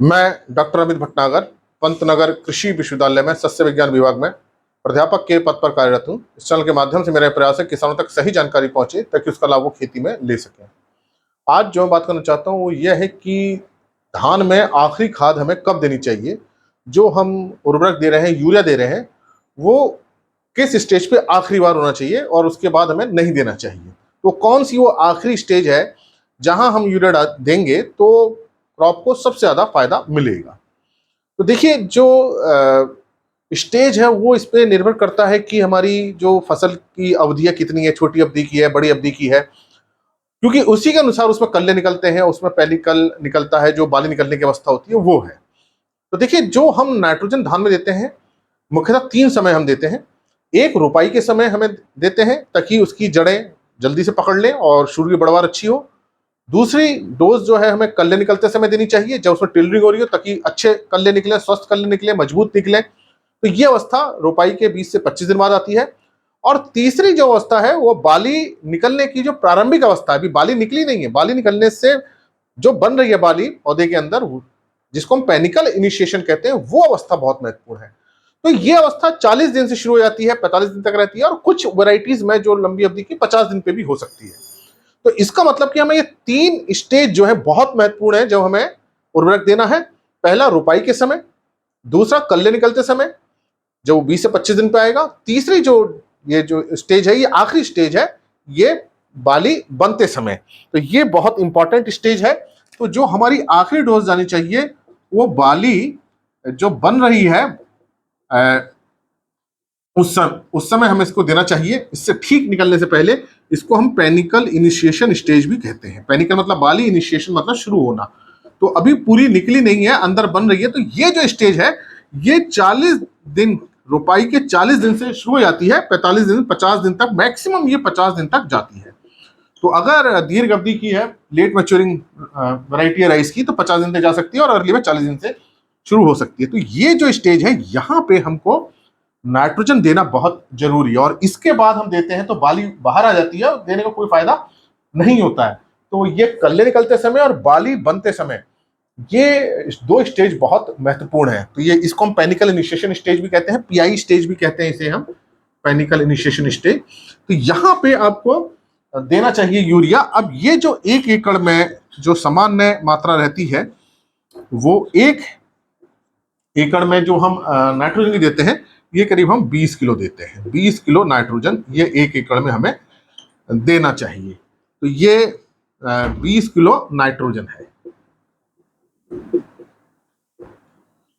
मैं डॉक्टर अमित भटनागर पंतनगर कृषि विश्वविद्यालय में सस्य विज्ञान विभाग में प्राध्यापक के पद पर कार्यरत हूँ। इस चैनल के माध्यम से मेरा प्रयास है किसानों तक सही जानकारी पहुंचे ताकि उसका लाभ वो खेती में ले सकें। आज जो मैं बात करना चाहता हूँ वो यह है कि धान में आखिरी खाद हमें कब देनी चाहिए। जो हम उर्वरक दे रहे हैं, यूरिया दे रहे हैं, वो किस स्टेज पे आखिरी बार होना चाहिए और उसके बाद हमें नहीं देना चाहिए। तो कौन सी वो आखिरी स्टेज है जहां हम यूरिया देंगे तो क्रॉप को सबसे ज्यादा फायदा मिलेगा। तो देखिए, जो स्टेज है वो इस पे निर्भर करता है कि हमारी जो फसल की अवधियां कितनी है, छोटी अवधि की है, बड़ी अवधि की है, क्योंकि उसी के अनुसार उसमें कल्ले निकलते हैं। उसमें पहली कल निकलता है, जो बाली निकलने की अवस्था होती है वो है। तो देखिए, जो हम नाइट्रोजन धान में देते हैं मुख्यतः 3 समय हम देते हैं। एक रोपाई के समय हमें देते हैं ताकि उसकी जड़ें जल्दी से पकड़ लें और शुरू की बढ़वार अच्छी हो। दूसरी डोज जो है हमें कल्ले निकलते समय देनी चाहिए, जब उसमें टिलरिंग हो रही हो, ताकि अच्छे कल्ले निकले, स्वस्थ कल्ले निकले, मजबूत निकले। तो ये अवस्था रोपाई के 20 से 25 दिन बाद आती है। और तीसरी जो अवस्था है वो बाली निकलने की जो प्रारंभिक अवस्था है, अभी बाली निकली नहीं है, बाली निकलने से जो बन रही है बाली पौधे के अंदर, जिसको हम पेनिकल इनिशिएशन कहते हैं, वो अवस्था बहुत महत्वपूर्ण है। तो ये अवस्था 40 दिन से शुरू हो जाती है, 45 दिन तक रहती है, और कुछ वैरायटीज में जो लंबी अवधि की 50 दिन पे भी हो सकती है। तो इसका मतलब कि हमें ये 3 स्टेज जो है बहुत महत्वपूर्ण है जब हमें उर्वरक देना है। पहला रोपाई के समय, दूसरा कल्ले निकलते समय जो 20 से 25 दिन पे आएगा, तीसरी जो स्टेज है, ये आखिरी स्टेज है, ये बाली बनते समय। तो ये बहुत इंपॉर्टेंट स्टेज है। तो जो हमारी आखिरी डोज जानी चाहिए वो बाली जो बन रही है उस समय हमें इसको देना चाहिए। इससे ठीक निकलने से पहले इसको हम पेनिकल इनिशिएशन स्टेज भी कहते हैं। पेनिकल मतलब बाली, इनिशिएशन मतलब शुरू होना। तो अभी पूरी निकली नहीं है, अंदर बन रही है। तो ये जो स्टेज है ये 40 दिन, रोपाई के 40 दिन से शुरू हो जाती है, 45 दिन 50 दिन तक, मैक्सिमम ये 50 दिन तक जाती है। तो अगर दीर्घ अवधि की है, लेट मैच्योरिंग वैरायटी है राइस की, तो 50 दिन तक जा सकती है, और अर्ली में 40 दिन से शुरू हो सकती है। तो ये जो स्टेज है यहाँ पे हमको नाइट्रोजन देना बहुत जरूरी है, और इसके बाद हम देते हैं तो बाली बाहर आ जाती है, देने का कोई फायदा नहीं होता है। तो ये कल्ले निकलते समय और बाली बनते समय ये 2 स्टेज बहुत महत्वपूर्ण है। तो ये इसको हम पेनिकल इनिशिएशन स्टेज भी कहते हैं, पीआई स्टेज भी कहते हैं इसे हम, पेनिकल इनिशिएशन स्टेज। तो यहाँ पे आपको देना चाहिए यूरिया। अब ये जो 1 एकड़ में जो सामान्य मात्रा रहती है वो 1 एकड़ में जो हम नाइट्रोजन देते हैं ये करीब हम 20 किलो देते हैं। 20 किलो नाइट्रोजन ये 1 एकड़ में हमें देना चाहिए। तो ये 20 किलो नाइट्रोजन है।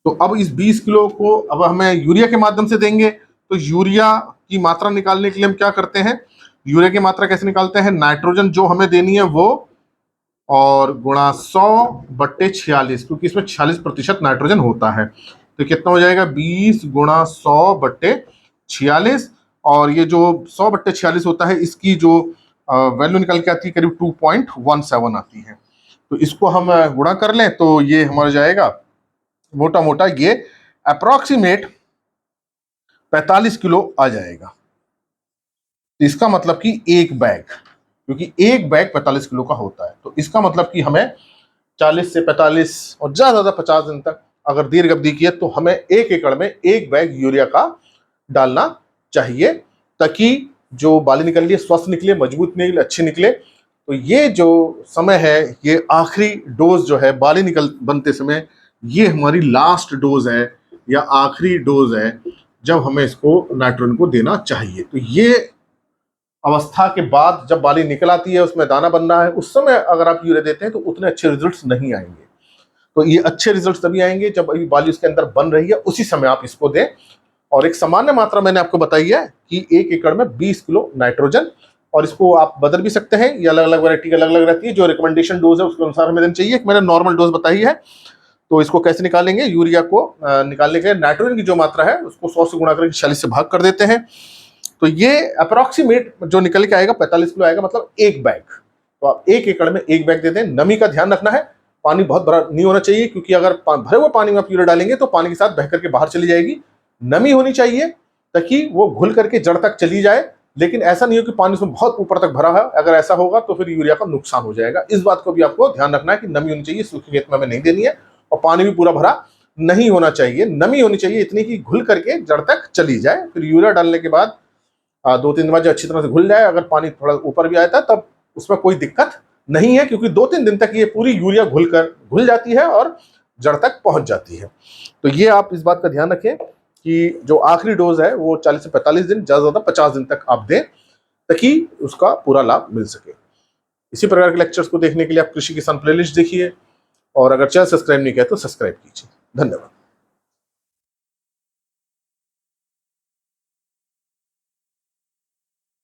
तो अब इस 20 किलो को अब हमें यूरिया के माध्यम से देंगे। तो यूरिया की मात्रा निकालने के लिए हम क्या करते हैं, यूरिया की मात्रा कैसे निकालते हैं, नाइट्रोजन जो हमें देनी है वो और गुणा 100/46, क्योंकि इसमें 46% नाइट्रोजन होता है। तो कितना हो जाएगा, 20 गुणा 100/46, और ये जो 100/46 होता है इसकी जो वैल्यू निकल के आती है करीब 2.17 आती है। तो इसको हम गुणा कर लें तो ये हमारा जाएगा मोटा मोटा ये अप्रॉक्सीमेट 45 किलो आ जाएगा। तो इसका मतलब कि एक बैग, क्योंकि एक बैग 45 किलो का होता है, तो इसका मतलब कि हमें 40 से 45 और ज्यादा 50 दिन तक अगर दीर्घ अवधि की है तो हमें 1 एकड़ में 1 बैग यूरिया का डालना चाहिए, ताकि जो बाली निकल रही है स्वस्थ निकले, मजबूत निकले, अच्छी निकले। तो ये जो समय है, ये आखिरी डोज जो है बाली बनते समय, ये हमारी लास्ट डोज है या आखिरी डोज है जब हमें इसको नाइट्रोजन को देना चाहिए। तो ये अवस्था के बाद जब बाली निकल आती है, उसमें दाना बनना है, उस समय अगर आप यूरिया देते हैं तो उतने अच्छे रिजल्ट्स नहीं आएंगे। तो ये अच्छे रिजल्ट्स तभी आएंगे जब अभी बाली उसके अंदर बन रही है, उसी समय आप इसको दें। और एक सामान्य मात्रा मैंने आपको बताई है कि 1 एकड़ में 20 किलो नाइट्रोजन, और इसको आप बदल भी सकते हैं, ये अलग अलग वैरायटी अलग अलग रहती है। जो रिकमेंडेशन डोज है उसके अनुसार हमें देना चाहिए। मैंने नॉर्मल डोज बताई है। तो इसको कैसे निकालेंगे, यूरिया को निकालने के नाइट्रोजन की जो मात्रा है उसको 100 से गुणा करके 46 से भाग कर देते हैं। तो ये अप्रॉक्सीमेट जो निकल के आएगा 45 किलो आएगा, मतलब 1 बैग। तो आप 1 एकड़ में 1 बैग दे दें। नमी का ध्यान रखना है, पानी बहुत भरा नहीं होना चाहिए, क्योंकि अगर भरे हुए पानी में आप यूरिया डालेंगे तो पानी के साथ बह करके बाहर चली जाएगी। नमी होनी चाहिए ताकि वो घुल करके जड़ तक चली जाए, लेकिन ऐसा नहीं हो कि पानी उसमें बहुत ऊपर तक भरा है। अगर ऐसा होगा तो फिर यूरिया का नुकसान हो जाएगा। इस बात को भी आपको ध्यान रखना है कि नमी होनी चाहिए, सूखे खेत में हमें नहीं देनी है, और पानी भी पूरा भरा नहीं होना चाहिए, नमी होनी चाहिए इतनी कि घुल करके जड़ तक चली जाए। फिर यूरिया डालने के बाद 2-3 दिन बाद जो अच्छी तरह से घुल जाए, अगर पानी थोड़ा ऊपर भी आता है तब उसमें कोई दिक्कत नहीं है, क्योंकि 2-3 दिन तक ये पूरी यूरिया घुल जाती है और जड़ तक पहुंच जाती है। तो ये आप इस बात का ध्यान रखें कि जो आखिरी डोज है वो 40 से 45 दिन, ज़्यादा से ज़्यादा 50 दिन तक आप दें, ताकि उसका पूरा लाभ मिल सके। इसी प्रकार के लेक्चर्स को देखने के लिए आप कृषि किसान प्लेलिस्ट देखिए, और अगर चैनल सब्सक्राइब नहीं किया तो सब्सक्राइब कीजिए। धन्यवाद।